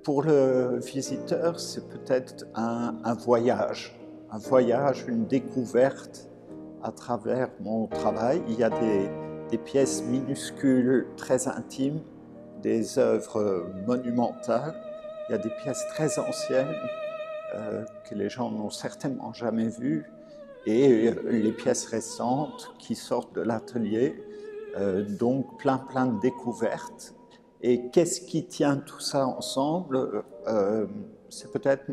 Pour le visiteur, c'est peut-être un voyage, une découverte à travers mon travail. Il y a des pièces minuscules, très intimes, des œuvres monumentales. Il y a des pièces très anciennes que les gens n'ont certainement jamais vues, et les pièces récentes qui sortent de l'atelier, donc plein de découvertes. Et qu'est-ce qui tient tout ça ensemble? C'est peut-être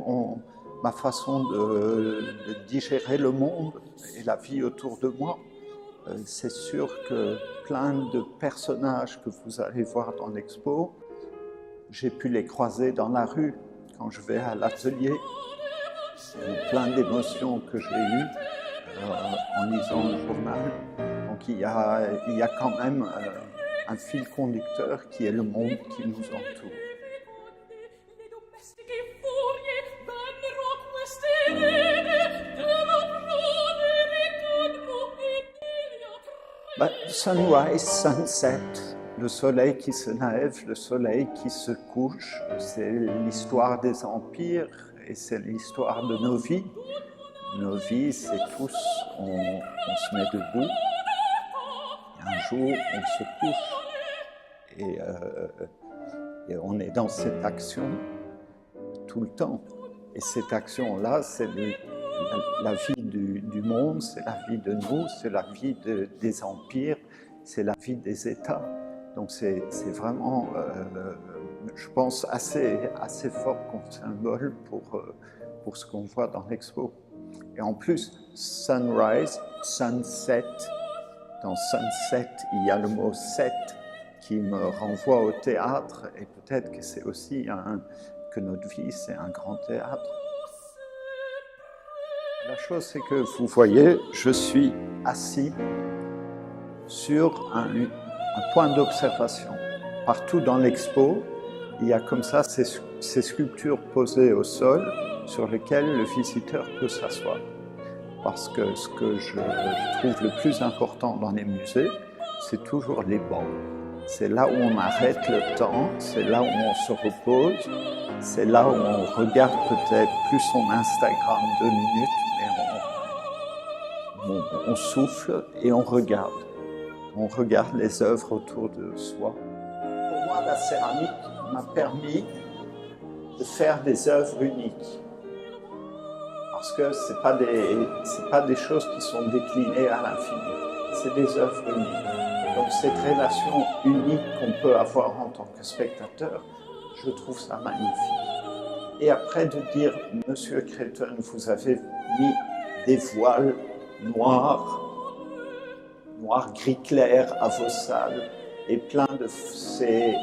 ma façon de digérer le monde et la vie autour de moi. C'est sûr que plein de personnages que vous allez voir dans l'expo, j'ai pu les croiser dans la rue quand je vais à l'atelier. Plein d'émotions que j'ai eues en lisant le journal. Donc il y a quand même un fil conducteur qui est le monde qui nous entoure. Sunrise, sunset, le soleil qui se lève, le soleil qui se couche, c'est l'histoire des empires et c'est l'histoire de nos vies. Nos vies, c'est tous, on se met debout, et un jour on se couche, et on est dans cette action tout le temps. Et cette action-là, c'est la vie du monde, c'est la vie de nous, c'est la vie des empires, c'est la vie des États. Donc c'est vraiment, je pense, assez fort comme symbole pour ce qu'on voit dans l'expo. Et en plus, sunrise, sunset, dans sunset, il y a le mot set qui me renvoie au théâtre, et peut-être que c'est aussi que notre vie, c'est un grand théâtre. La chose, c'est que vous voyez, je suis assis sur un point d'observation. Partout dans l'expo, il y a comme ça ces sculptures posées au sol sur lesquelles le visiteur peut s'asseoir. Parce que ce que je trouve le plus important dans les musées, c'est toujours les bancs. C'est là où on arrête le temps, c'est là où on se repose, c'est là où on regarde peut-être plus son Instagram 2 minutes, mais on souffle et on regarde. On regarde les œuvres autour de soi. Pour moi, la céramique m'a permis de faire des œuvres uniques. Parce que ce n'est pas des choses qui sont déclinées à l'infini. C'est des œuvres uniques. Donc cette relation unique qu'on peut avoir en tant que spectateur, je trouve ça magnifique. Et après de dire, Monsieur Creighton, vous avez mis des voiles noirs, gris clair à vos salles, et plein de ces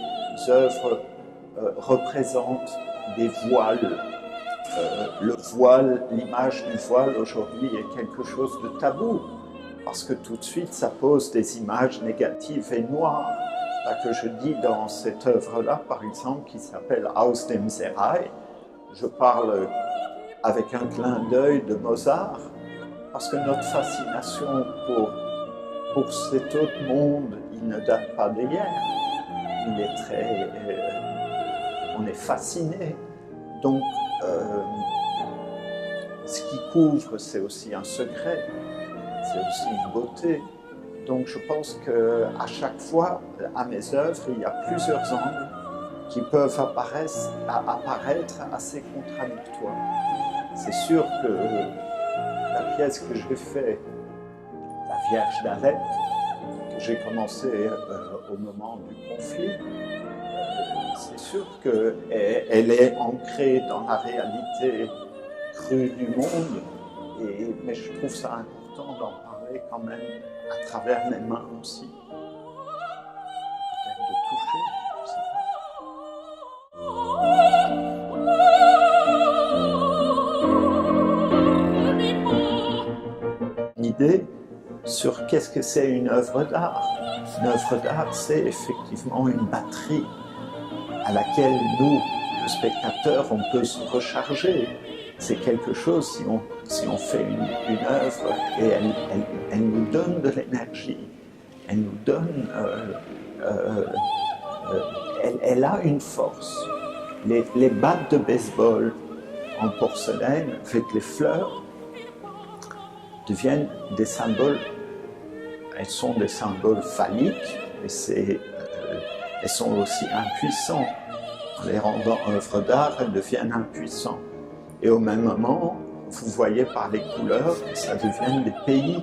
œuvres représentent des voiles. Le voile, l'image du voile aujourd'hui est quelque chose de tabou, parce que tout de suite ça pose des images négatives et noires. Là que je dis dans cette œuvre-là, par exemple, qui s'appelle Aus dem Serail, je parle avec un clin d'œil de Mozart, parce que notre fascination pour cet autre monde, il ne date pas d'hier. Il est on est fasciné. Donc, ce qui couvre, c'est aussi un secret, c'est aussi une beauté. Donc je pense qu'à chaque fois, à mes œuvres, il y a plusieurs angles qui peuvent apparaître assez contradictoires. C'est sûr que la pièce que j'ai faite, la Vierge d'Alep, que j'ai commencé au moment du conflit, c'est sûr qu'elle est ancrée dans la réalité crue du monde, mais je trouve ça important d'en parler quand même à travers mes mains aussi. Peut-être de toucher, je sais pas. Une idée sur qu'est-ce que c'est une œuvre d'art. Une œuvre d'art, c'est effectivement une batterie à laquelle nous, le spectateur, on peut se recharger. C'est quelque chose, si on fait une œuvre et elle nous donne de l'énergie, elle nous donne, elle a une force. Les battes de baseball en porcelaine avec les fleurs deviennent des symboles. Elles sont des symboles phalliques, et elles sont aussi impuissantes. En les rendant œuvres d'art, elles deviennent impuissantes. Et au même moment, vous voyez par les couleurs que ça devient des pays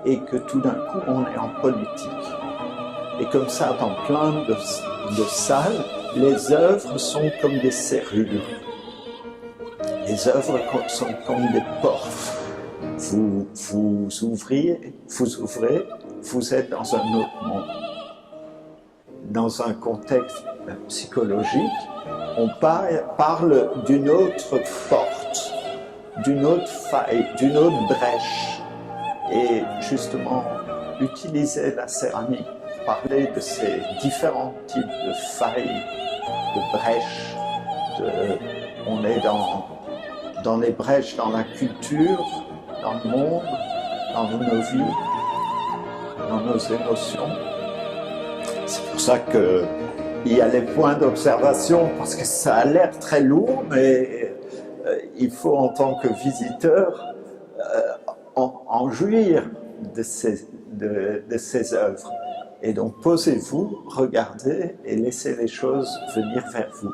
et que tout d'un coup, on est en politique. Et comme ça, dans plein de salles, les œuvres sont comme des serrures. Les œuvres sont comme des portes. Vous ouvrez, vous êtes dans un autre monde. Dans un contexte psychologique, on parle d'une autre porte, d'une autre faille, d'une autre brèche. Et justement, utiliser la céramique pour parler de ces différents types de failles, de brèches. On est dans les brèches, dans la culture, dans le monde, dans nos vies, dans nos émotions. C'est pour ça qu'il y a les points d'observation, parce que ça a l'air très lourd, mais il faut en tant que visiteur en jouir de ces œuvres. Et donc posez-vous, regardez et laissez les choses venir vers vous.